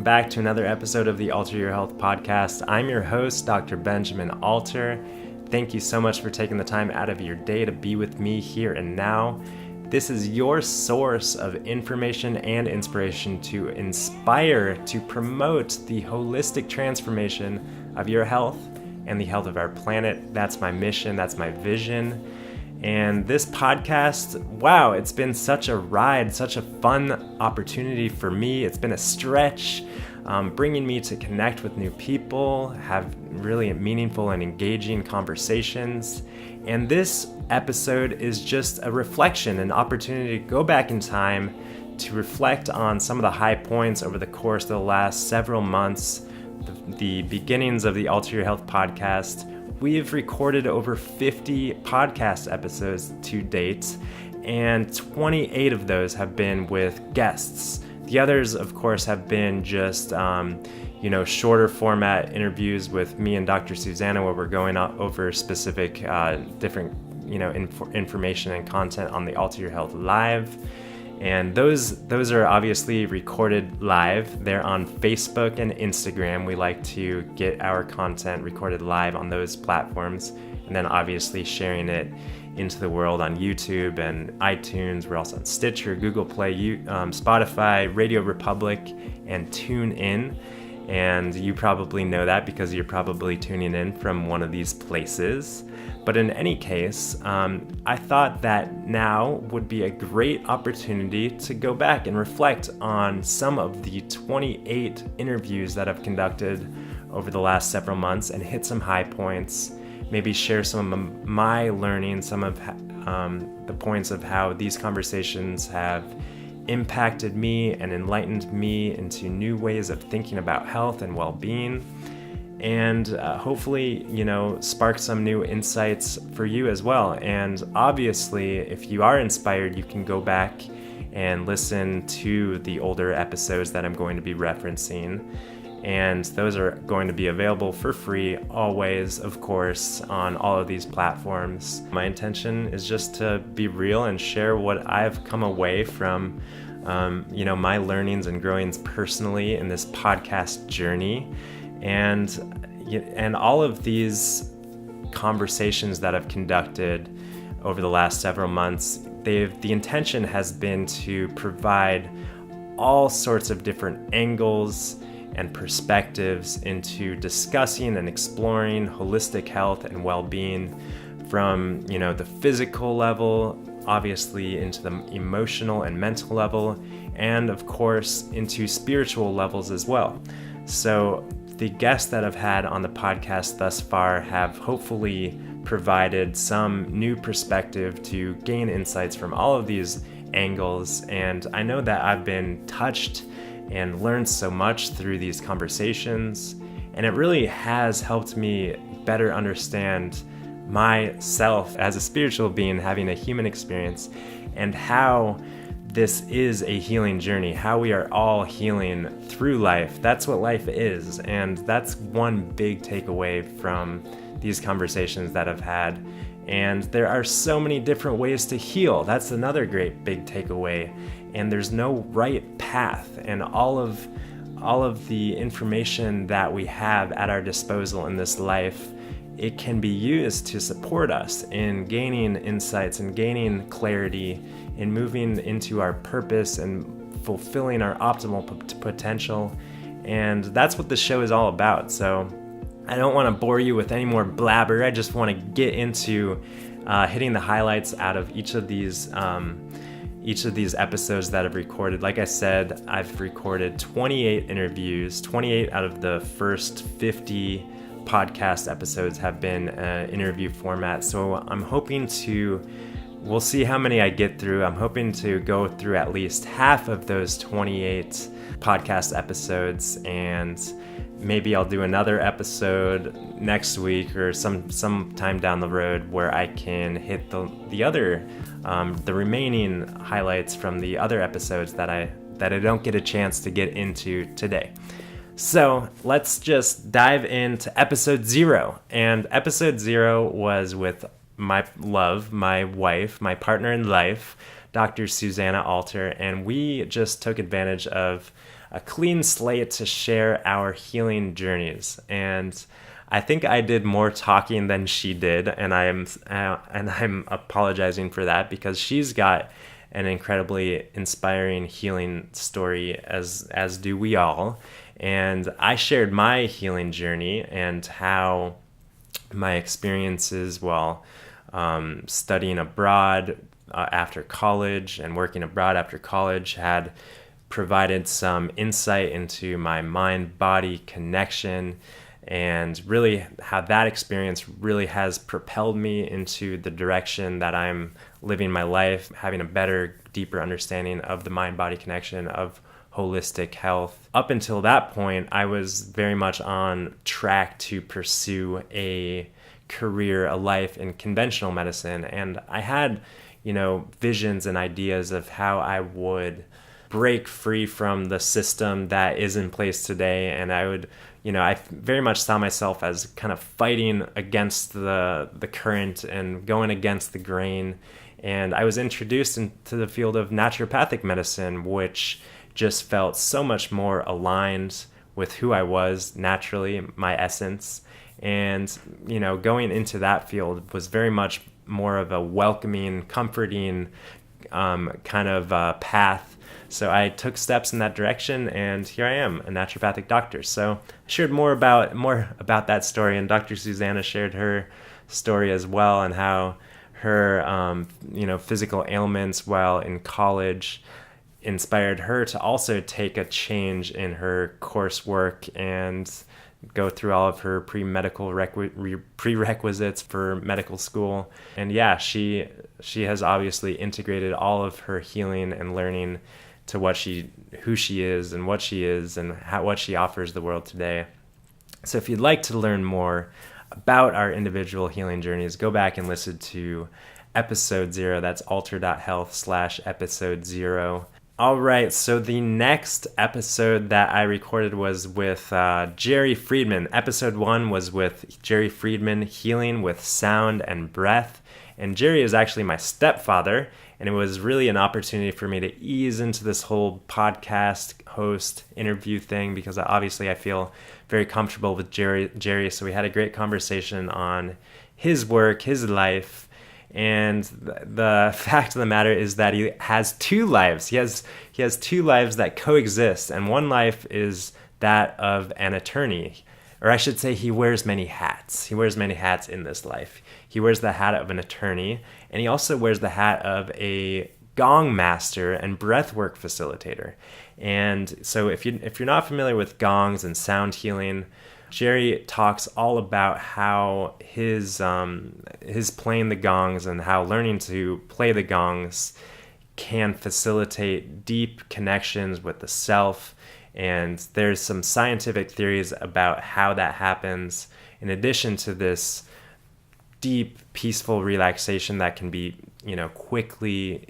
back to another episode of the Alter Your Health podcast. I'm your host, Dr. Benjamin Alter. Thank you so much for taking the time out of your day to be with me here and now. This is your source of information and inspiration to inspire, to promote the holistic transformation of your health and the health of our planet. That's my mission, that's my vision. And this podcast, wow, it's been such a ride, such a fun opportunity for me. It's been a stretch, bringing me to connect with new people, have really meaningful and engaging conversations. And this episode is just a reflection, an opportunity to go back in time to reflect on some of the high points over the course of the last several months, the beginnings of the Alter Your Health podcast. We've recorded over 50 podcast episodes to date, and 28 of those have been with guests. The others, of course, have been just, shorter format interviews with me and Dr. Susanna, where we're going over specific, different, information and content on the Alter Your Health Live. And those are obviously recorded live. They're on Facebook and Instagram. We like to get our content recorded live on those platforms, and then obviously sharing it into the world on YouTube and iTunes. We're also on Stitcher, Google Play, Spotify, Radio Republic, and TuneIn. And you probably know that because you're probably tuning in from one of these places. But in any case, I thought that now would be a great opportunity to go back and reflect on some of the 28 interviews that I've conducted over the last several months and hit some high points, maybe share some of my learning, some of the points of how these conversations have impacted me and enlightened me into new ways of thinking about health and well-being. And hopefully, spark some new insights for you as well. And obviously, if you are inspired, you can go back and listen to the older episodes that I'm going to be referencing. And those are going to be available for free, always, of course, on all of these platforms. My intention is just to be real and share what I've come away from, my learnings and growings personally in this podcast journey. And all of these conversations that I've conducted over the last several months, the intention has been to provide all sorts of different angles and perspectives into discussing and exploring holistic health and well-being from, the physical level, obviously into the emotional and mental level, and of course into spiritual levels as well. So the guests that I've had on the podcast thus far have hopefully provided some new perspective to gain insights from all of these angles. And I know that I've been touched and learned so much through these conversations. And it really has helped me better understand myself as a spiritual being having a human experience, and how this is a healing journey, how we are all healing through life. That's what life is. And that's one big takeaway from these conversations that I've had. And there are so many different ways to heal. That's another great big takeaway. And there's no right path. And all of the information that we have at our disposal in this life, it can be used to support us in gaining insights and gaining clarity, in moving into our purpose and fulfilling our optimal potential. And that's what the show is all about. So I don't want to bore you with any more blabber. I just want to get into hitting the highlights out of each of these episodes that I've recorded. Like I said, I've recorded 28 interviews. 28 out of the first 50 podcast episodes have been interview format. So I'm hoping we'll see how many I get through. I'm hoping to go through at least half of those 28 podcast episodes, and maybe I'll do another episode next week or sometime down the road where I can hit the other the remaining highlights from the other episodes that I don't get a chance to get into today. So let's just dive into episode 0. And episode 0 was with my love, my wife, my partner in life, Dr. Susanna Alter, and we just took advantage of a clean slate to share our healing journeys. And I think I did more talking than she did, and I'm apologizing for that, because she's got an incredibly inspiring healing story, as do we all. And I shared my healing journey and how my experiences while studying abroad after college and working abroad after college had provided some insight into my mind-body connection, and really how that experience really has propelled me into the direction that I'm living my life, having a better, deeper understanding of the mind-body connection, of holistic health. Up until that point, I was very much on track to pursue a career, a life in conventional medicine. And I had, visions and ideas of how I would break free from the system that is in place today. And I would, I very much saw myself as kind of fighting against the current and going against the grain. And I was introduced into the field of naturopathic medicine, which just felt so much more aligned with who I was naturally, my essence. And, going into that field was very much more of a welcoming, comforting kind of path. So I took steps in that direction, and here I am, a naturopathic doctor. So I shared more about that story, and Dr. Susanna shared her story as well, and how her, physical ailments while in college inspired her to also take a change in her coursework and go through all of her pre-medical prerequisites for medical school. And yeah, she has obviously integrated all of her healing and learning to who she is and what she is and what she offers the world today. So if you'd like to learn more about our individual healing journeys, go back and listen to episode 0. That's alter.health/episode 0. All right, so the next episode that I recorded was with Jerry Friedman. Episode 1 was with Jerry Friedman, Healing with Sound and Breath. And Jerry is actually my stepfather, and it was really an opportunity for me to ease into this whole podcast host interview thing, because obviously I feel very comfortable with Jerry. So we had a great conversation on his work, his life. And the fact of the matter is that he has 2 lives. He has 2 lives that coexist, and one life is that of an attorney. Or I should say, he wears many hats. He wears many hats in this life. He wears the hat of an attorney, and he also wears the hat of a gong master and breathwork facilitator. And so if you're not familiar with gongs and sound healing, Jerry talks all about how his playing the gongs and how learning to play the gongs can facilitate deep connections with the self. And there's some scientific theories about how that happens, in addition to this deep, peaceful relaxation that can be, quickly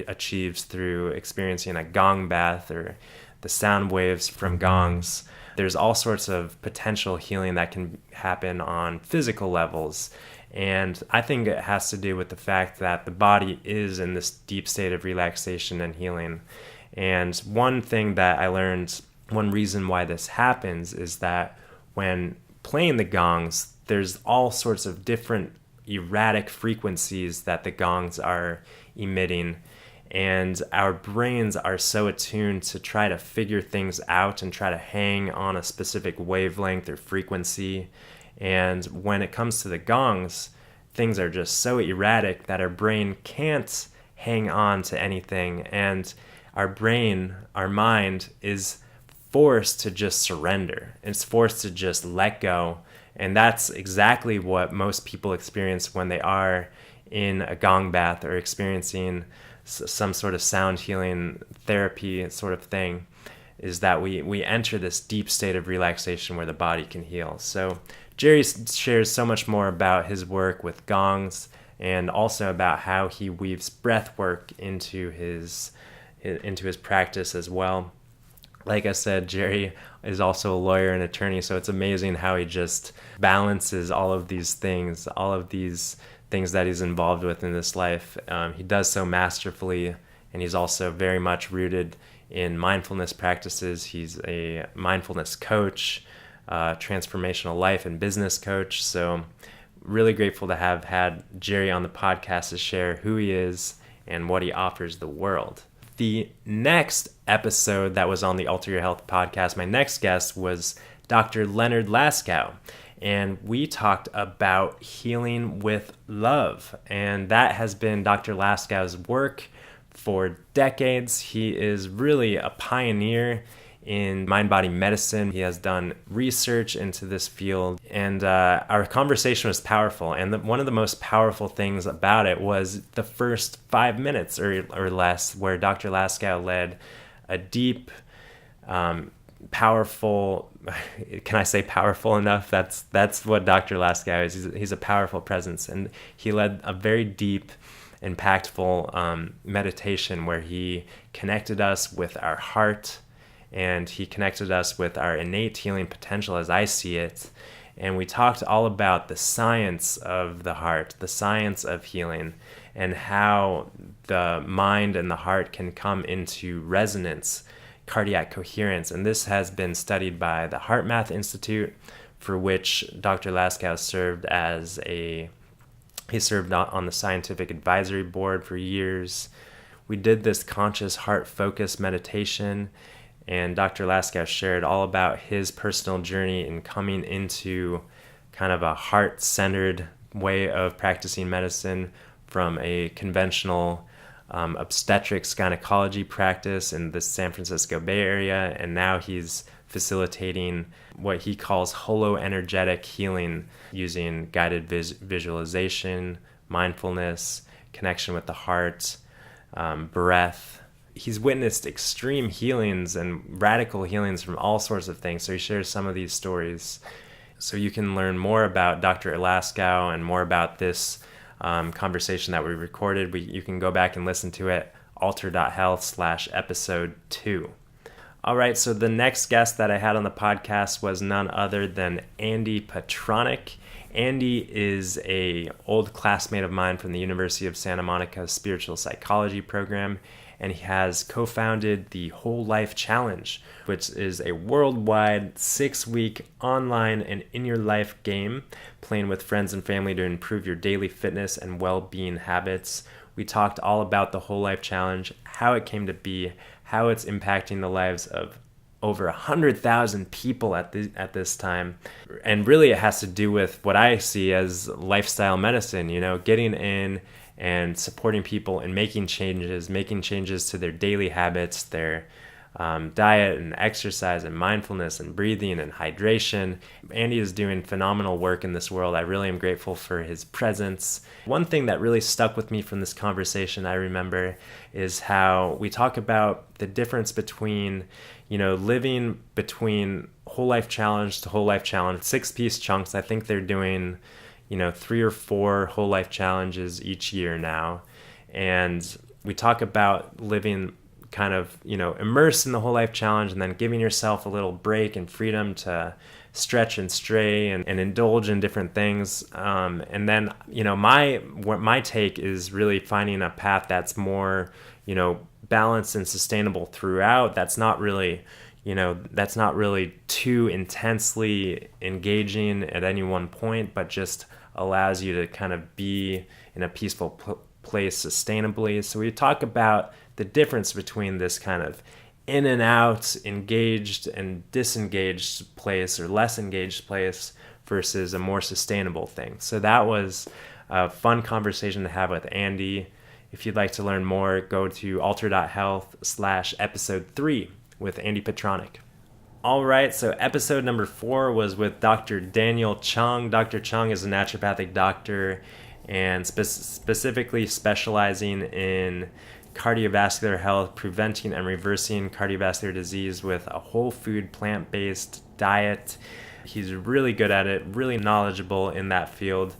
achieved through experiencing a gong bath or the sound waves from gongs. There's all sorts of potential healing that can happen on physical levels. And I think it has to do with the fact that the body is in this deep state of relaxation and healing. And one thing that I learned, one reason why this happens, is that when playing the gongs, there's all sorts of different erratic frequencies that the gongs are emitting. And our brains are so attuned to try to figure things out and try to hang on a specific wavelength or frequency. And when it comes to the gongs, things are just so erratic that our brain can't hang on to anything. And our brain, our mind, is forced to just surrender. It's forced to just let go. And that's exactly what most people experience when they are in a gong bath or experiencing some sort of sound healing therapy sort of thing, is that we enter this deep state of relaxation where the body can heal. So Jerry shares so much more about his work with gongs, and also about how he weaves breath work into his practice as well. Like I said, Jerry is also a lawyer and attorney, so it's amazing how he just balances all of these things that he's involved with in this life. He does so masterfully and he's also very much rooted in mindfulness practices. He's a mindfulness coach, transformational life and business coach. So really grateful to have had Jerry on the podcast to share who he is and what he offers the world. The next episode that was on the Alter Your Health podcast, my next guest was Dr. Leonard Lasky, and we talked about healing with love, and that has been Dr. Lasky's work for decades. He is really a pioneer in mind-body medicine. He has done research into this field, and our conversation was powerful. And one of the most powerful things about it was the first 5 minutes or less, where Dr. Lasky led a deep, powerful. Can I say powerful enough? That's what Dr. Lasky is. He's a powerful presence, and he led a very deep, impactful meditation where he connected us with our heart. And he connected us with our innate healing potential as I see it. And we talked all about the science of the heart, the science of healing, and how the mind and the heart can come into resonance, cardiac coherence. And this has been studied by the HeartMath Institute, for which Dr. Lasky served he served on the scientific advisory board for years. We did this conscious heart-focused meditation, and Dr. Lasky shared all about his personal journey in coming into kind of a heart-centered way of practicing medicine from a conventional obstetrics gynecology practice in the San Francisco Bay Area, and now he's facilitating what he calls holoenergetic healing using guided visualization, mindfulness, connection with the heart, breath. He's witnessed extreme healings and radical healings from all sorts of things. So he shares some of these stories. So you can learn more about Dr. Lasky and more about this conversation that we recorded. You can go back and listen to it, alter.health/episode 2. All right, so the next guest that I had on the podcast was none other than Andy Petronic. Andy is a old classmate of mine from the University of Santa Monica Spiritual Psychology program, and he has co-founded the Whole Life Challenge, which is a worldwide 6-week online and in-your-life game playing with friends and family to improve your daily fitness and well-being habits. We talked all about the Whole Life Challenge, how it came to be, how it's impacting the lives of over 100,000 people at this time. And really it has to do with what I see as lifestyle medicine, getting in and supporting people and making changes to their daily habits, their diet and exercise and mindfulness and breathing and hydration. Andy is doing phenomenal work in this world. I really am grateful for his presence. One thing that really stuck with me from this conversation, I remember, is how we talk about the difference between, living between Whole Life Challenge to Whole Life Challenge, 6-piece chunks. I think they're doing 3 or 4 Whole Life Challenges each year now. And we talk about living kind of, immersed in the Whole Life Challenge and then giving yourself a little break and freedom to stretch and stray and indulge in different things. And then, my take is really finding a path that's more, balanced and sustainable throughout. That's not really too intensely engaging at any one point, but just allows you to kind of be in a peaceful place sustainably. So we talk about the difference between this kind of in and out, engaged and disengaged place or less engaged place versus a more sustainable thing. So that was a fun conversation to have with Andy. If you'd like to learn more, go to alter.health/episode 3 with Andy Petronic. All right, so episode number 4 was with Dr. Daniel Chung. Dr. Chung is a naturopathic doctor and specifically specializing in cardiovascular health, preventing and reversing cardiovascular disease with a whole food, plant-based diet. He's really good at it, really knowledgeable in that field.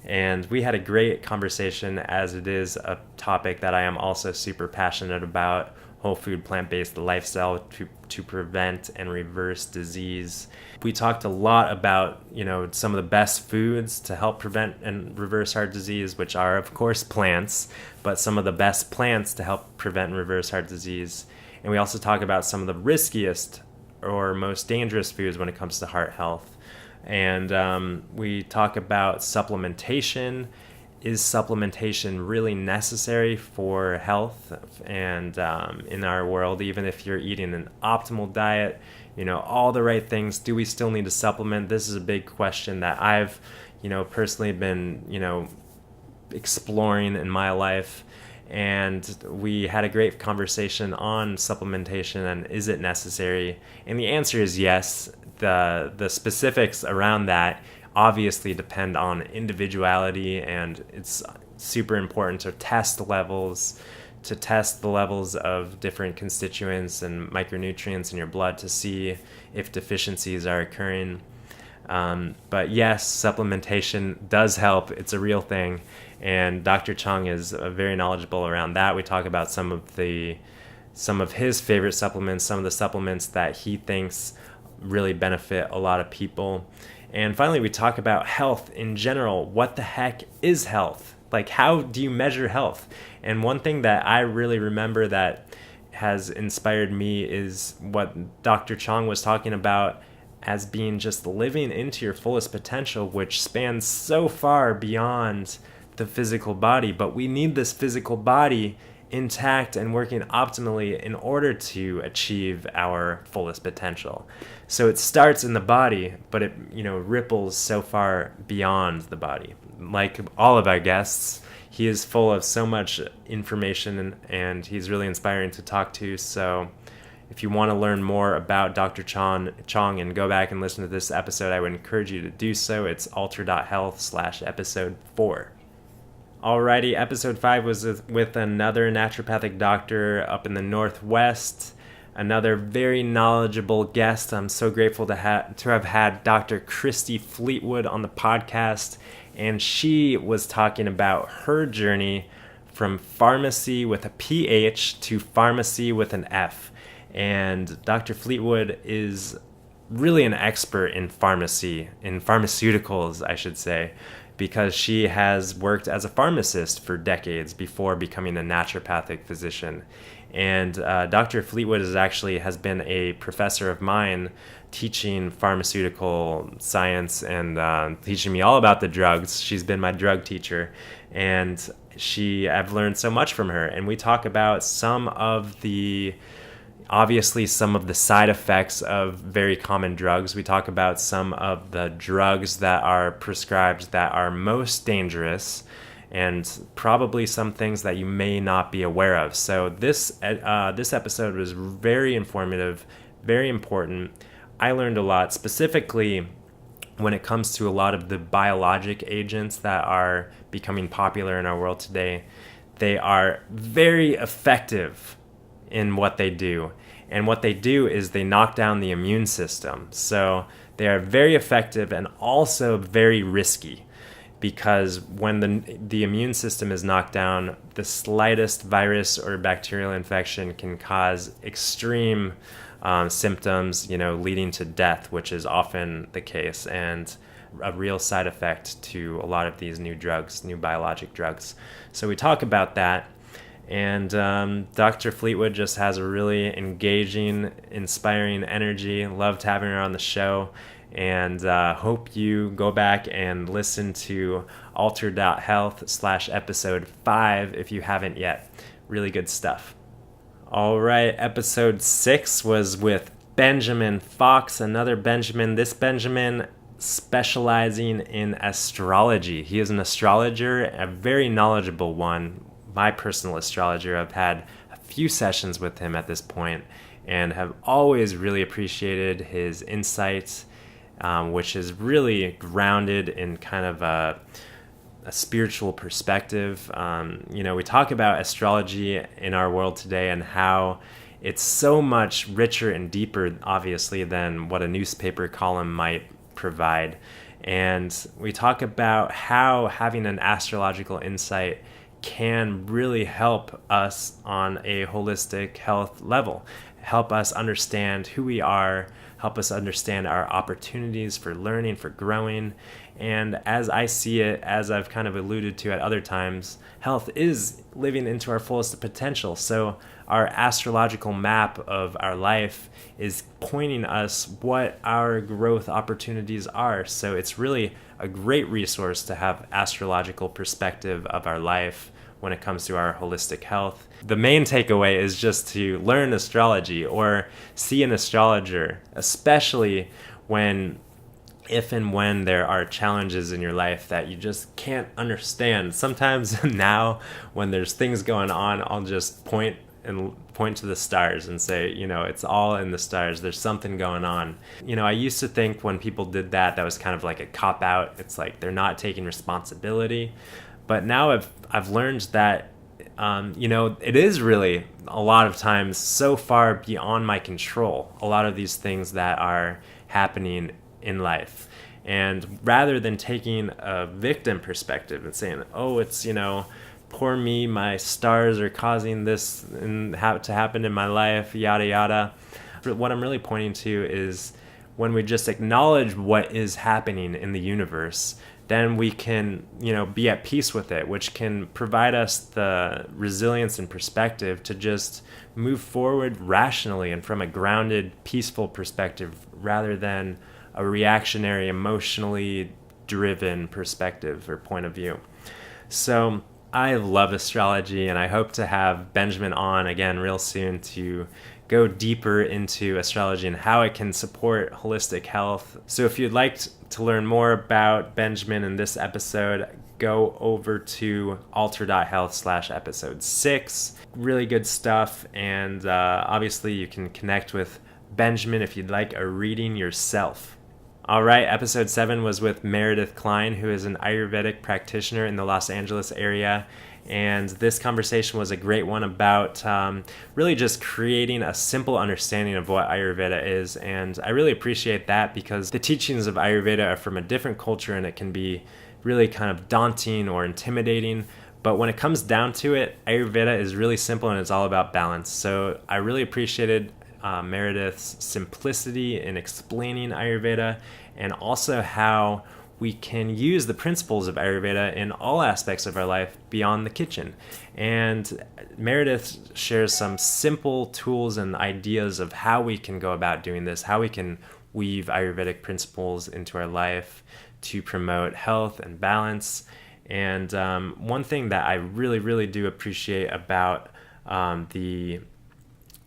And we had a great conversation, as it is a topic that I am also super passionate about, whole food, plant-based lifestyle to prevent and reverse disease. We talked a lot about, some of the best foods to help prevent and reverse heart disease, which are, of course, plants, but some of the best plants to help prevent and reverse heart disease. And we also talk about some of the riskiest or most dangerous foods when it comes to heart health. And we talk about supplementation. Is supplementation really necessary for health and in our world, even if you're eating an optimal diet, all the right things, do we still need to supplement? This is a big question that I've, personally been, exploring in my life. And we had a great conversation on supplementation and is it necessary? And the answer is yes. The specifics around that obviously depend on individuality, and it's super important to test the levels of different constituents and micronutrients in your blood to see if deficiencies are occurring. But yes, supplementation does help. It's a real thing, and Dr. Chung is very knowledgeable around that. We talk about some of his favorite supplements, some of the supplements that he thinks really benefit a lot of people. And finally, we talk about health in general. What the heck is health? Like, how do you measure health? And one thing that I really remember that has inspired me is what Dr. Chung was talking about as being just living into your fullest potential, which spans so far beyond the physical body. But we need this physical body intact and working optimally in order to achieve our fullest potential. So it starts in the body, but it ripples so far beyond the body. Like all of our guests, he is full of so much information and he's really inspiring to talk to. So if you want to learn more about Dr. Chong and go back and listen to this episode, I would encourage you to do so. It's alter.health/episode 4. Alrighty, episode 5 was with another naturopathic doctor up in the Northwest, another very knowledgeable guest. I'm so grateful to have had Dr. Christi Fleetwood on the podcast, and she was talking about her journey from pharmacy with a PH to pharmacy with an F. And Dr. Fleetwood is really an expert in pharmaceuticals, I should say, because she has worked as a pharmacist for decades before becoming a naturopathic physician. And Dr. Fleetwood has been a professor of mine teaching pharmaceutical science and teaching me all about the drugs. She's been my drug teacher, and I've learned so much from her. And we talk about some of the side effects of very common drugs. We talk about some of the drugs that are prescribed that are most dangerous, and probably some things that you may not be aware of. So this episode was very informative, very important. I learned a lot, specifically when it comes to a lot of the biologic agents that are becoming popular in our world today. They are very effective in what they do. And what they do is they knock down the immune system. So they are very effective and also very risky, because when the immune system is knocked down, the slightest virus or bacterial infection can cause extreme symptoms, leading to death, which is often the case, and a real side effect to a lot of these new biologic drugs. So we talk about that. And Dr. Fleetwood just has a really engaging, inspiring energy. Loved having her on the show. And hope you go back and listen to alter.health/episode 5 if you haven't yet. Really good stuff. All right, episode 6 was with Benjamin Fox, another Benjamin. This Benjamin specializing in astrology. He is an astrologer, a very knowledgeable one. My personal astrologer. I've had a few sessions with him at this point and have always really appreciated his insights, which is really grounded in kind of a spiritual perspective. We talk about astrology in our world today and how it's so much richer and deeper, obviously, than what a newspaper column might provide. And we talk about how having an astrological insight can really help us on a holistic health level, help us understand who we are, help us understand our opportunities for learning, for growing. And as I see it, as I've kind of alluded to at other times, health is living into our fullest potential. So our astrological map of our life is pointing us what our growth opportunities are. So it's really a great resource to have astrological perspective of our life when it comes to our holistic health. The main takeaway is just to learn astrology or see an astrologer, especially if and when there are challenges in your life that you just can't understand. Sometimes now when there's things going on, I'll just point to the stars and say, it's all in the stars. There's something going on. I used to think when people did that was kind of like a cop-out. It's like they're not taking responsibility. But now I've learned that, it is really a lot of times so far beyond my control, a lot of these things that are happening in life. And rather than taking a victim perspective and saying, oh, it's, poor me, my stars are causing this and to happen in my life, yada, yada. What I'm really pointing to is when we just acknowledge what is happening in the universe, then we can, be at peace with it, which can provide us the resilience and perspective to just move forward rationally and from a grounded, peaceful perspective rather than a reactionary, emotionally driven perspective or point of view. So I love astrology, and I hope to have Benjamin on again real soon to go deeper into astrology and how it can support holistic health. So if you'd like to learn more about Benjamin in this episode, go over to alter.health/episode 6. Really good stuff. And obviously you can connect with Benjamin if you'd like a reading yourself. All right, episode 7 was with Meredith Klein, who is an Ayurvedic practitioner in the Los Angeles area. And this conversation was a great one about really just creating a simple understanding of what Ayurveda is. And I really appreciate that because the teachings of Ayurveda are from a different culture and it can be really kind of daunting or intimidating. But when it comes down to it, Ayurveda is really simple and it's all about balance. So I really appreciated Meredith's simplicity in explaining Ayurveda and also how we can use the principles of Ayurveda in all aspects of our life beyond the kitchen. And Meredith shares some simple tools and ideas of how we can go about doing this, how we can weave Ayurvedic principles into our life to promote health and balance. And one thing that I really, really do appreciate about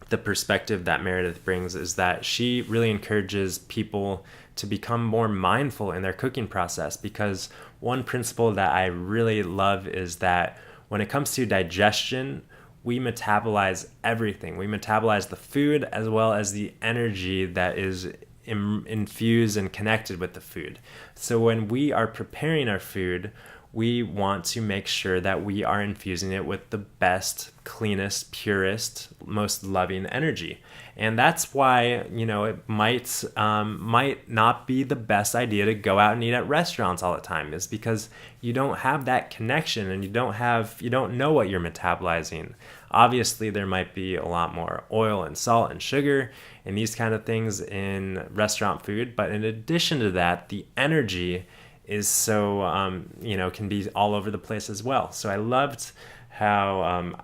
the perspective that Meredith brings is that she really encourages people to become more mindful in their cooking process, because one principle that I really love is that when it comes to digestion, we metabolize everything. We metabolize the food as well as the energy that is infused and connected with the food. So when we are preparing our food, we want to make sure that we are infusing it with the best, cleanest, purest, most loving energy. And that's why, it might not be the best idea to go out and eat at restaurants all the time, is because you don't have that connection and you don't know what you're metabolizing. Obviously, there might be a lot more oil and salt and sugar and these kind of things in restaurant food. But in addition to that, the energy is so, can be all over the place as well. So I loved how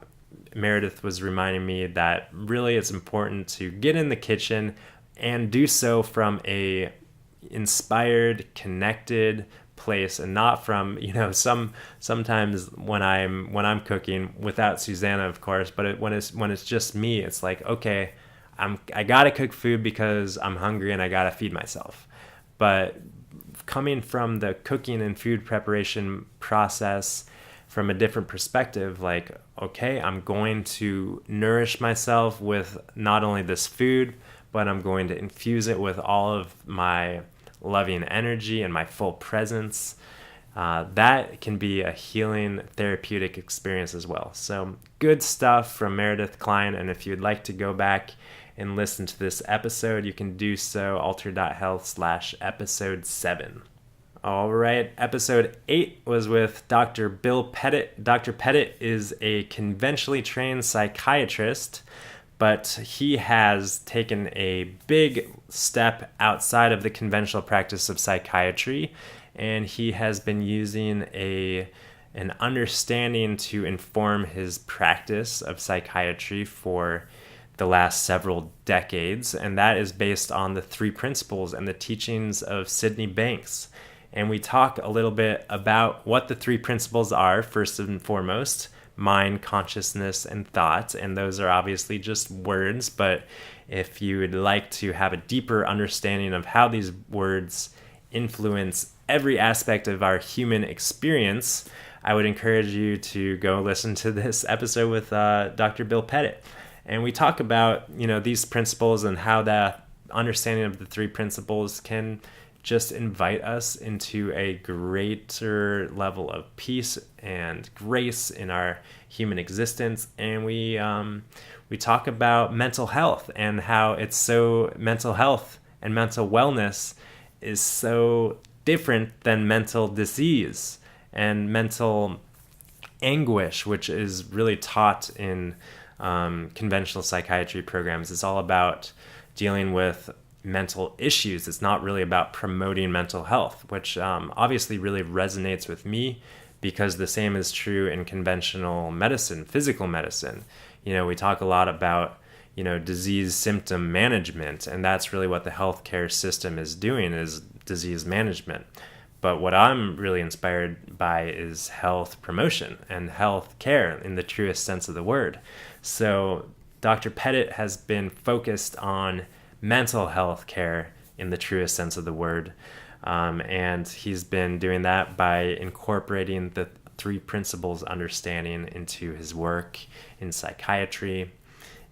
Meredith was reminding me that really it's important to get in the kitchen and do so from a inspired, connected place and not from, sometimes when I'm cooking without Susanna, of course, but when it's just me, it's like, okay, I gotta cook food because I'm hungry and I gotta feed myself. But coming from the cooking and food preparation process from a different perspective, like, okay, I'm going to nourish myself with not only this food, but I'm going to infuse it with all of my loving energy and my full presence. That can be a healing, therapeutic experience as well. So good stuff from Meredith Klein. And if you'd like to go back and listen to this episode, you can do so alter.health/episode 7. All right, episode 8 was with Dr. Bill Pettit. Dr. Pettit is a conventionally trained psychiatrist, but he has taken a big step outside of the conventional practice of psychiatry, and he has been using an understanding to inform his practice of psychiatry for the last several decades, and that is based on the 3 principles and the teachings of Sydney Banks. And we talk a little bit about what the 3 principles are, first and foremost: mind, consciousness, and thought. And those are obviously just words, but if you would like to have a deeper understanding of how these words influence every aspect of our human experience, I would encourage you to go listen to this episode with Dr. Bill Pettit. And we talk about, these principles and how that understanding of the 3 principles can just invite us into a greater level of peace and grace in our human existence. And we talk about mental health and how mental health and mental wellness is so different than mental disease and mental anguish, which is really taught in conventional psychiatry programs. It's all about dealing with mental issues. It's not really about promoting mental health, which obviously really resonates with me, because the same is true in conventional medicine, physical medicine. We talk a lot about disease symptom management, and that's really what the healthcare system is doing, is disease management. But what I'm really inspired by is health promotion and health care in the truest sense of the word. So Dr. Pettit has been focused on mental health care in the truest sense of the word. And he's been doing that by incorporating the 3 principles understanding into his work in psychiatry.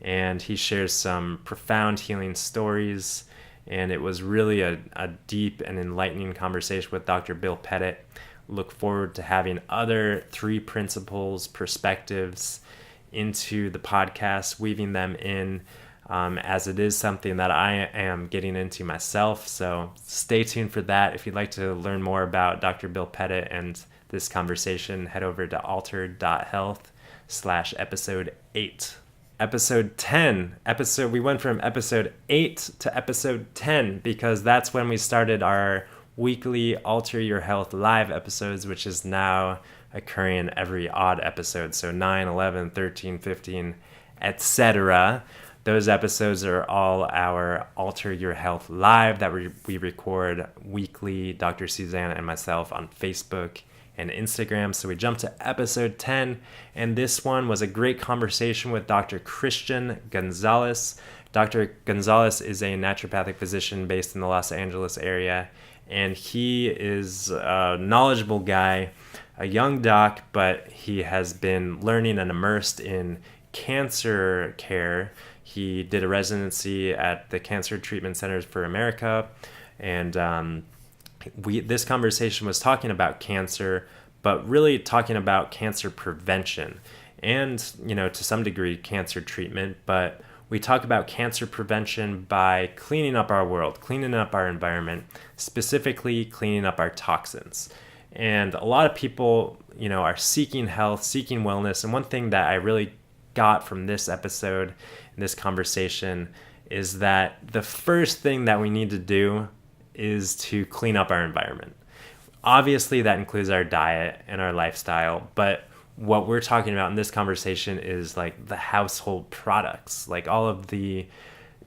And he shares some profound healing stories. And it was really a deep and enlightening conversation with Dr. Bill Pettit. Look forward to having other 3 principles, perspectives into the podcast, weaving them in, as it is something that I am getting into myself. So stay tuned for that. If you'd like to learn more about Dr. Bill Pettit and this conversation, head over to altered.health/episode 8. Episode 10. We went from episode 8 to episode 10 because that's when we started our weekly Alter Your Health live episodes, which is now occurring every odd episode. So 9, 11, 13, 15, etc. Those episodes are all our Alter Your Health live that we record weekly, Dr. Suzanne and myself, on Facebook and Instagram. So we jumped to episode 10, and this one was a great conversation with Dr. Christian Gonzalez. Dr. Gonzalez is a naturopathic physician based in the Los Angeles area, and he is a knowledgeable guy, a young doc, but he has been learning and immersed in cancer care. He did a residency at the Cancer Treatment Centers for America, and this conversation was talking about cancer, but really talking about cancer prevention and, to some degree, cancer treatment. But we talk about cancer prevention by cleaning up our world, cleaning up our environment, specifically cleaning up our toxins. And a lot of people, are seeking health, seeking wellness. And one thing that I really got from this episode, this conversation, is that the first thing that we need to do is to clean up our environment. Obviously, that includes our diet and our lifestyle, but what we're talking about in this conversation is like the household products, like all of the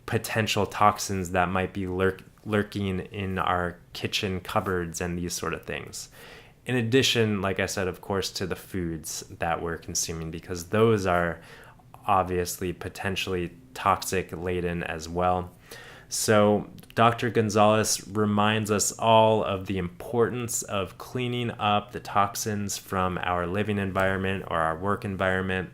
potential toxins that might be lurking in our kitchen cupboards and these sort of things. In addition, like I said, of course, to the foods that we're consuming, because those are obviously potentially toxic laden as well. So Dr. Gonzalez reminds us all of the importance of cleaning up the toxins from our living environment or our work environment,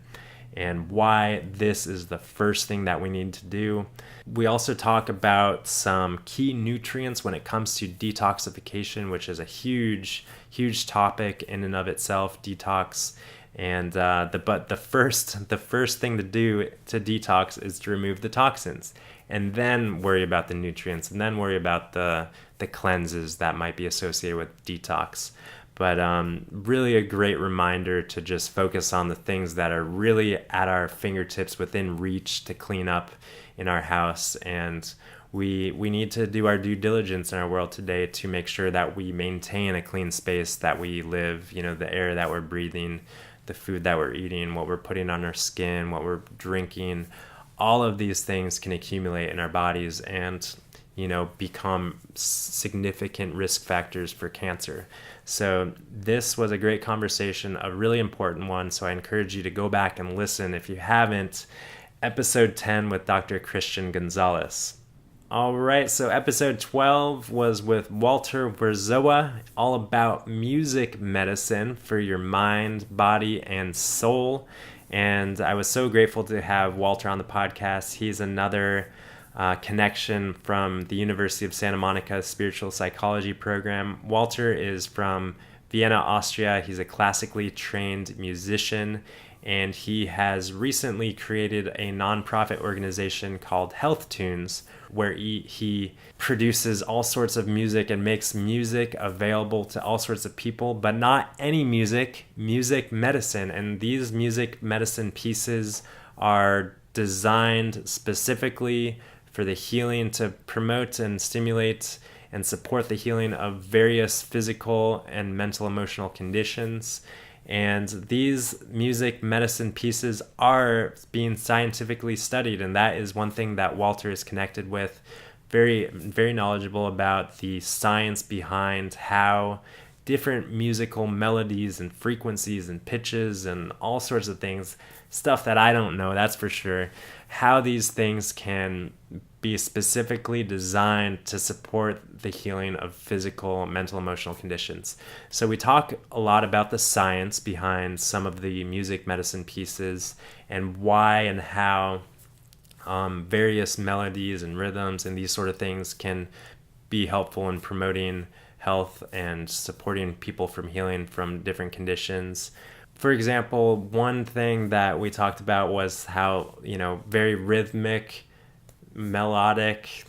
and why this is the first thing that we need to do. We also talk about some key nutrients when it comes to detoxification, which is a huge topic in and of itself, detox. And the first thing to do to detox is to remove the toxins, and then worry about the nutrients, and then worry about the cleanses that might be associated with detox. But really a great reminder to just focus on the things that are really at our fingertips, within reach, to clean up in our house. And we need to do our due diligence in our world today to make sure that we maintain a clean space that we live, the air that we're breathing, the food that we're eating, what we're putting on our skin, what we're drinking. All of these things can accumulate in our bodies and become significant risk factors for cancer. So this was a great conversation, a really important one. So I encourage you to go back and listen if you haven't. Episode 10 with Dr. Christian Gonzalez. All right, so episode 12 was with Walter Werzowa, all about music medicine for your mind, body, and soul. And I was so grateful to have Walter on the podcast. He's another connection from the University of Santa Monica Spiritual Psychology program. Walter is from Vienna, Austria. He's a classically trained musician, and he has recently created a nonprofit organization called Health Tunes, where he produces all sorts of music and makes music available to all sorts of people, but not any music medicine. And these music medicine pieces are designed specifically for the healing, to promote and stimulate and support the healing of various physical and mental emotional conditions. And these music medicine pieces are being scientifically studied, and that is one thing that Walter is connected with, very, very knowledgeable about the science behind how different musical melodies and frequencies and pitches and all sorts of things, stuff that I don't know, that's for sure, how these things can be specifically designed to support the healing of physical, mental, emotional conditions. So we talk a lot about the science behind some of the music medicine pieces and why and how various melodies and rhythms and these sort of things can be helpful in promoting health and supporting people from healing from different conditions. For example, one thing that we talked about was how, very rhythmic, melodic,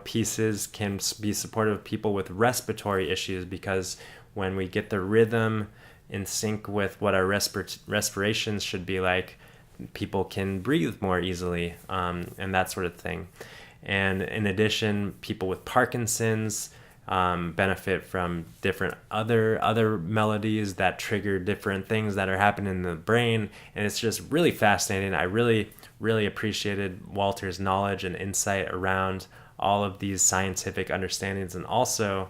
pieces can be supportive of people with respiratory issues, because when we get the rhythm in sync with what our respirations should be like, people can breathe more easily, and that sort of thing. And in addition, people with Parkinson's benefit from different other melodies that trigger different things that are happening in the brain. And it's just really fascinating. I really appreciated Walter's knowledge and insight around all of these scientific understandings. And also,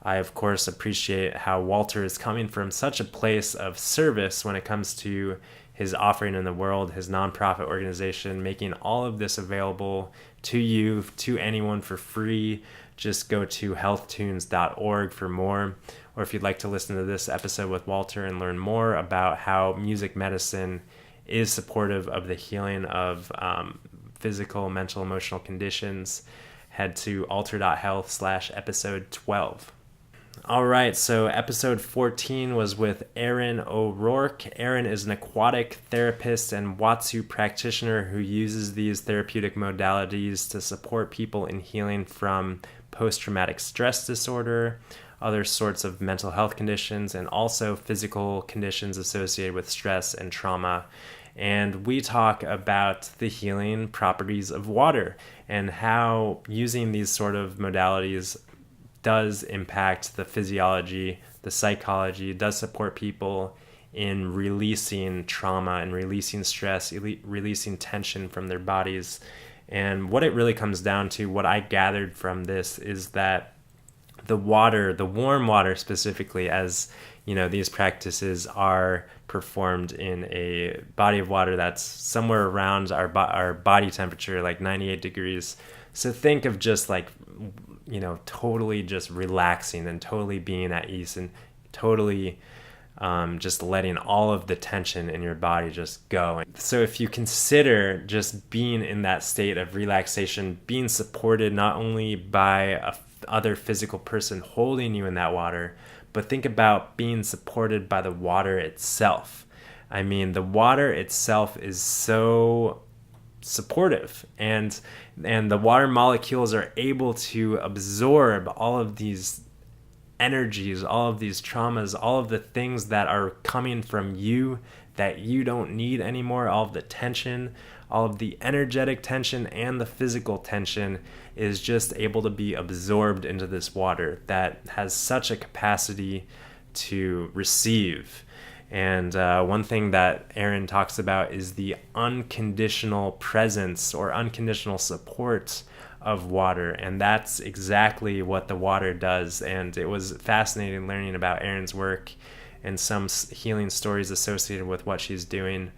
I of course appreciate how Walter is coming from such a place of service when it comes to his offering in the world, his nonprofit organization, making all of this available to you, to anyone, for free. Just go to healthtunes.org for more. Or if you'd like to listen to this episode with Walter and learn more about how music medicine is supportive of the healing of physical, mental, emotional conditions, head to alter.health/episode 12. All right, so episode 14 was with Aaron O'Rourke. Aaron is an aquatic therapist and Watsu practitioner who uses these therapeutic modalities to support people in healing from post-traumatic stress disorder, other sorts of mental health conditions, and also physical conditions associated with stress and trauma. And we talk about the healing properties of water and how using these sort of modalities does impact the physiology, the psychology, does support people in releasing trauma and releasing stress, releasing tension from their bodies. And what it really comes down to, what I gathered from this, is that the water, the warm water specifically, as these practices are performed in a body of water that's somewhere around our body temperature, like 98 degrees. So think of just like, totally just relaxing and totally being at ease and totally just letting all of the tension in your body just go. So if you consider just being in that state of relaxation, being supported not only by a other physical person holding you in that water, but think about being supported by the water itself. I mean, the water itself is so supportive, and the water molecules are able to absorb all of these energies, all of these traumas, all of the things that are coming from you that you don't need anymore, all of the tension, all of the energetic tension and the physical tension is just able to be absorbed into this water that has such a capacity to receive. And one thing that Aaron talks about is the unconditional presence or unconditional support of water, and that's exactly what the water does. And it was fascinating learning about Erin's work and some healing stories associated with what she's doing.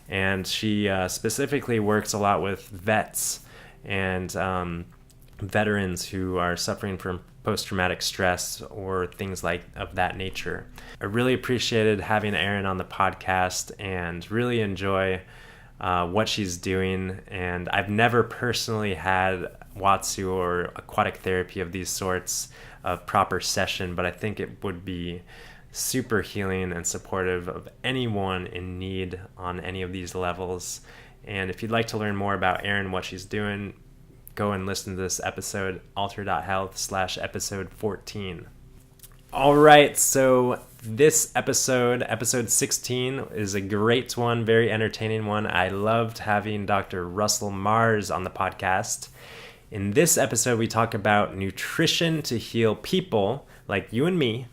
And she specifically works a lot with vets and veterans who are suffering from post-traumatic stress or things like of that nature. I really appreciated having Erin on the podcast and really enjoy what she's doing. And I've never personally had Watsu or aquatic therapy of these sorts of proper session, but I think it would be super healing and supportive of anyone in need on any of these levels. And if you'd like to learn more about Erin, what she's doing, go and listen to this episode, alter.health/episode 14. All right, so this episode 16, is a great one, very entertaining one. I loved having Dr. Russell Mars on the podcast. In this episode, we talk about nutrition to heal people like you and me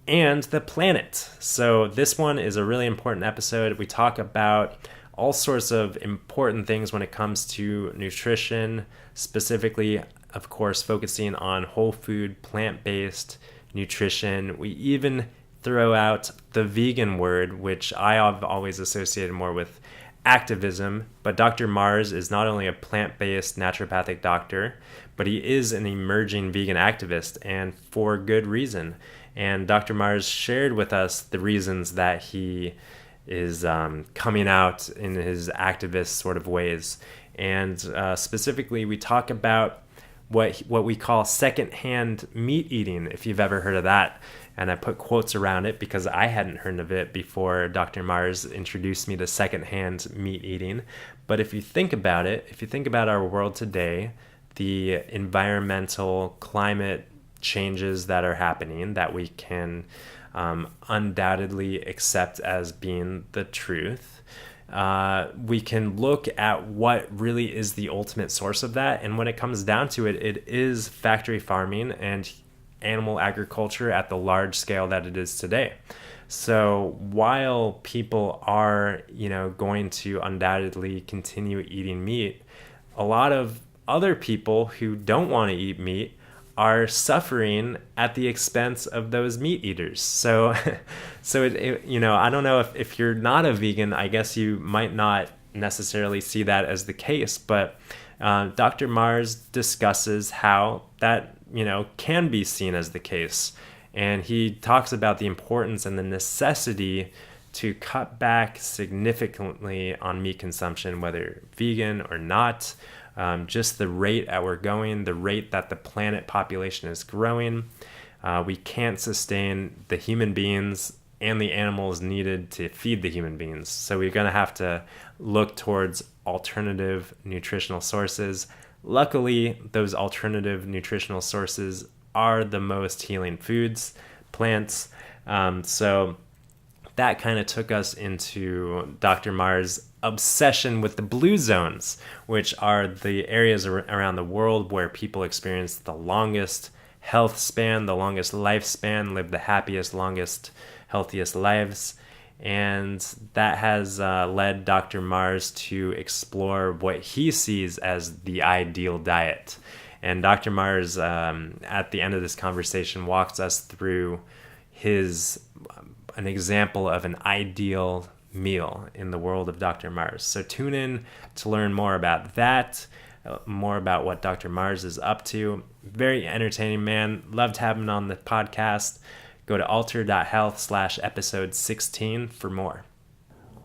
and the planet. So this one is a really important episode. We talk about all sorts of important things when it comes to nutrition, specifically, of course, focusing on whole food, plant-based nutrition. We even throw out the vegan word, which I have always associated more with activism. But Dr. Mars is not only a plant-based naturopathic doctor, but he is an emerging vegan activist, and for good reason. And Dr. Mars shared with us the reasons that he is coming out in his activist sort of ways. And specifically, we talk about what we call secondhand meat eating, if you've ever heard of that. And I put quotes around it because I hadn't heard of it before Dr. Mars introduced me to secondhand meat eating. But if you think about it, if you think about our world today, the environmental climate changes that are happening that we can undoubtedly accept as being the truth, we can look at what really is the ultimate source of that. And when it comes down to it, it is factory farming and animal agriculture at the large scale that it is today. So while people are, going to undoubtedly continue eating meat, a lot of other people who don't want to eat meat are suffering at the expense of those meat eaters. So I don't know if you're not a vegan, I guess you might not necessarily see that as the case, but Dr. Mars discusses how that, can be seen as the case. And he talks about the importance and the necessity to cut back significantly on meat consumption, whether vegan or not. Just the rate that we're going, the rate that the planet population is growing. We can't sustain the human beings and the animals needed to feed the human beings. So we're going to have to look towards alternative nutritional sources. Luckily, those alternative nutritional sources are the most healing foods, plants. So that kind of took us into Dr. Mars' obsession with the blue zones, which are the areas around the world where people experience the longest health span, the longest lifespan, live the happiest, longest, healthiest lives. And that has led Dr. Mars to explore what he sees as the ideal diet. And Dr. Mars, at the end of this conversation, walks us through an example of an ideal meal in the world of Dr. Mars. So tune in to learn more about that, more about what Dr. Mars is up to. Very entertaining man. Loved having him on the podcast. Go to alter.health/episode 16 for more.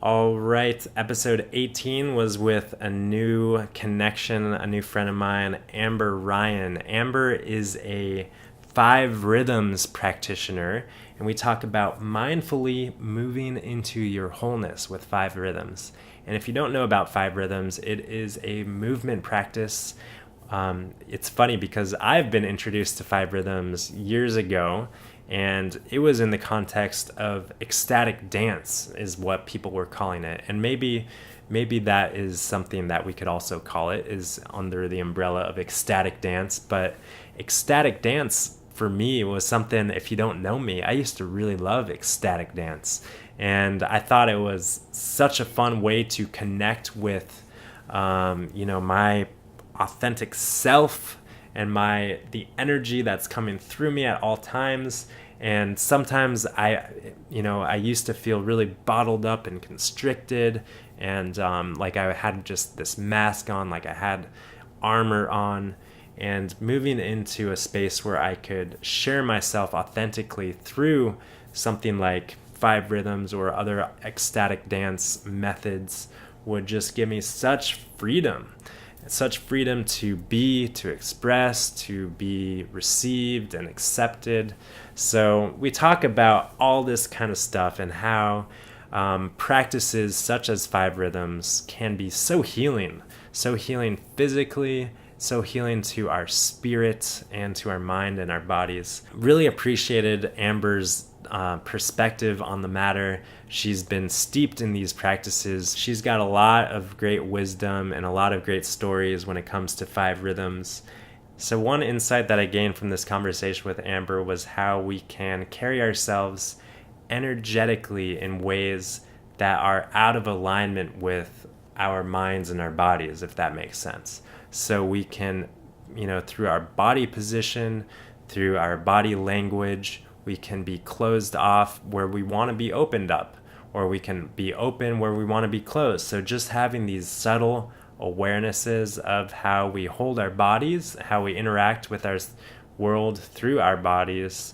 All right, episode 18 was with a new connection, a new friend of mine, Amber Ryan. Amber is a Five Rhythms practitioner, and we talk about mindfully moving into your wholeness with Five Rhythms. And if you don't know about Five Rhythms, it is a movement practice. It's funny because I've been introduced to Five Rhythms years ago, and it was in the context of ecstatic dance is what people were calling it. And maybe that is something that we could also call it, is under the umbrella of ecstatic dance. But ecstatic dance for me was something, if you don't know me, I used to really love ecstatic dance. And I thought it was such a fun way to connect with, my authentic self and the energy that's coming through me at all times. And sometimes I used to feel really bottled up and constricted, and like I had just this mask on, like I had armor on. And moving into a space where I could share myself authentically through something like Five Rhythms or other ecstatic dance methods would just give me such freedom to be, to express, to be received and accepted. So we talk about all this kind of stuff and how practices such as Five Rhythms can be so healing physically, so healing to our spirit and to our mind and our bodies. Really appreciated Amber's perspective on the matter. She's been steeped in these practices. She's got a lot of great wisdom and a lot of great stories when it comes to Five Rhythms. So one insight that I gained from this conversation with Amber was how we can carry ourselves energetically in ways that are out of alignment with our minds and our bodies, if that makes sense. So we can, through our body position, through our body language, we can be closed off where we want to be opened up, or we can be open where we want to be closed. So just having these subtle awarenesses of how we hold our bodies, how we interact with our world through our bodies,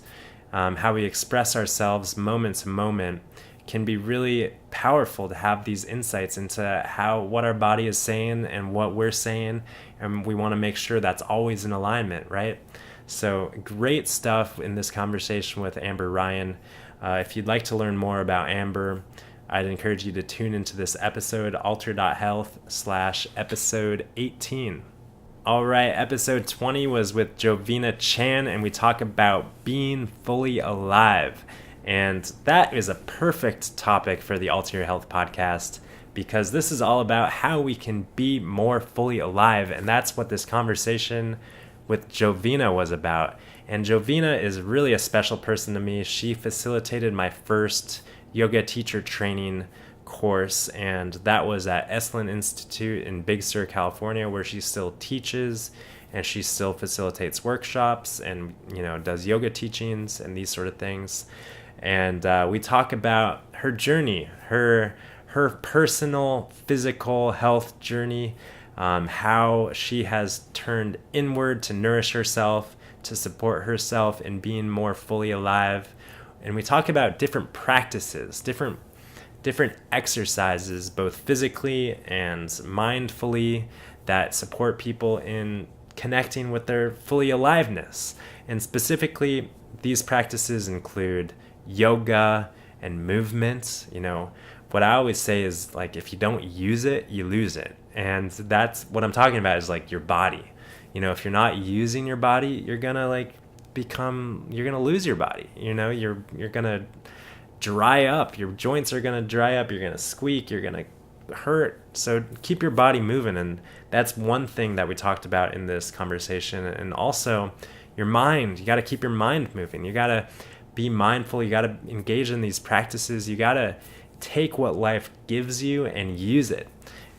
how we express ourselves moment to moment, can be really powerful to have these insights into what our body is saying and what we're saying. And we want to make sure that's always in alignment, right? So great stuff in this conversation with Amber Ryan. If you'd like to learn more about Amber, I'd encourage you to tune into this episode, alter.health/episode 18. All right, episode 20 was with Vina Chan, and we talk about being fully alive. And that is a perfect topic for the Alter Your Health podcast, because this is all about how we can be more fully alive. And that's what this conversation with Vina was about. And Vina is really a special person to me. She facilitated my first yoga teacher training course, and that was at Esalen Institute in Big Sur, California, where she still teaches and she still facilitates workshops and does yoga teachings and these sort of things. And we talk about her journey, her personal physical health journey, how she has turned inward to nourish herself, to support herself in being more fully alive. And we talk about different practices, different exercises, both physically and mindfully, that support people in connecting with their fully aliveness. And specifically, these practices include yoga and movement. What I always say is, like, if you don't use it, you lose it. And that's what I'm talking about, is like your body. If you're not using your body, you're gonna lose your body. You're gonna dry up. Your joints are gonna dry up. You're gonna squeak. You're gonna hurt. So keep your body moving. And that's one thing that we talked about in this conversation. And also your mind. You got to keep your mind moving. You got to be mindful. You got to engage in these practices. You got to take what life gives you and use it.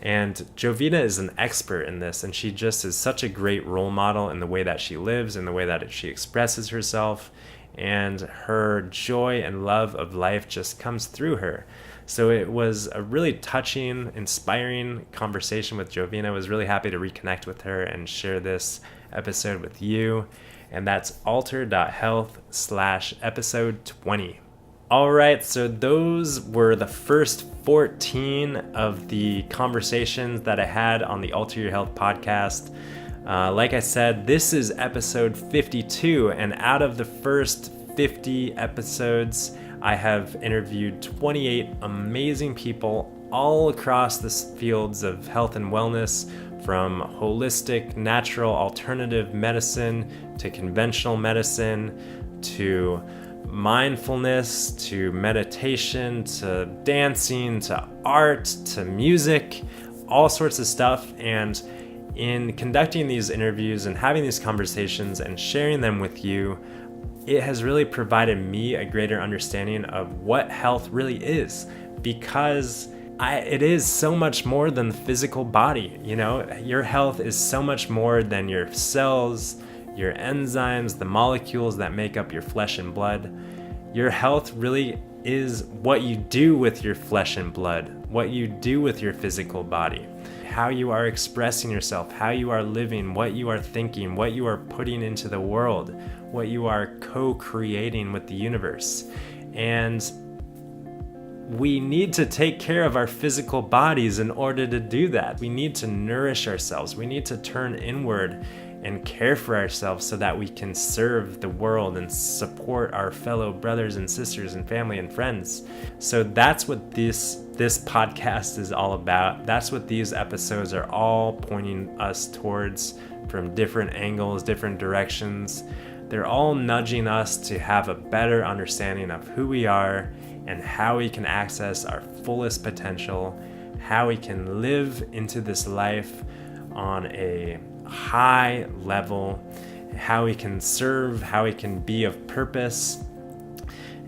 And Vina is an expert in this, and she just is such a great role model in the way that she lives, in the way that she expresses herself, and her joy and love of life just comes through her. So it was a really touching, inspiring conversation with Vina. I was really happy to reconnect with her and share this episode with you. And that's alter.health/episode 20. All right, so those were the first 14 of the conversations that I had on the Alter Your Health podcast. Like I said, this is episode 52, and out of the first 50 episodes, I have interviewed 28 amazing people all across the fields of health and wellness, from holistic, natural, alternative medicine to conventional medicine to mindfulness to meditation to dancing to art to music, all sorts of stuff. And in conducting these interviews and having these conversations and sharing them with you, it has really provided me a greater understanding of what health really is, because it is so much more than the physical body. You know, your health is so much more than your cells, your enzymes, the molecules that make up your flesh and blood. Your health really is what you do with your flesh and blood, what you do with your physical body, how you are expressing yourself, how you are living, what you are thinking, what you are putting into the world, what you are co-creating with the universe. And we need to take care of our physical bodies in order to do that. We need to nourish ourselves. We need to turn inward and care for ourselves so that we can serve the world and support our fellow brothers and sisters and family and friends. So that's what this podcast is all about. That's what these episodes are all pointing us towards, from different angles, different directions. They're all nudging us to have a better understanding of who we are and how we can access our fullest potential, how we can live into this life on a high level, how we can serve, how we can be of purpose,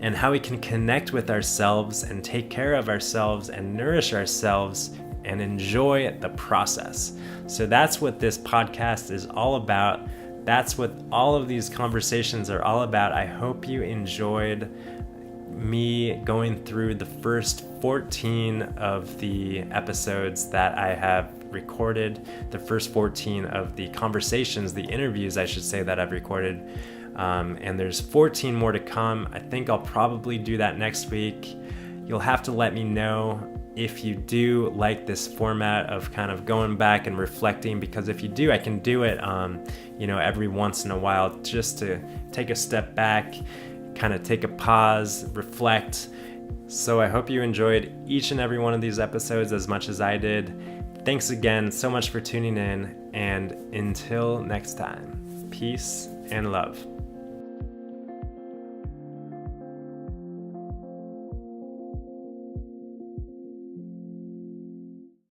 and how we can connect with ourselves and take care of ourselves and nourish ourselves and enjoy the process. So that's what this podcast is all about. That's what all of these conversations are all about. I hope you enjoyed me going through the first 14 of the episodes that I have recorded, the first 14 of the conversations, the interviews, I should say, that I've recorded. And there's 14 more to come. I think I'll probably do that next week. You'll have to let me know if you do like this format of kind of going back and reflecting, because if you do, I can do it, every once in a while, just to take a step back, kind of take a pause, reflect. So I hope you enjoyed each and every one of these episodes as much as I did. Thanks again so much for tuning in, and until next time, peace and love.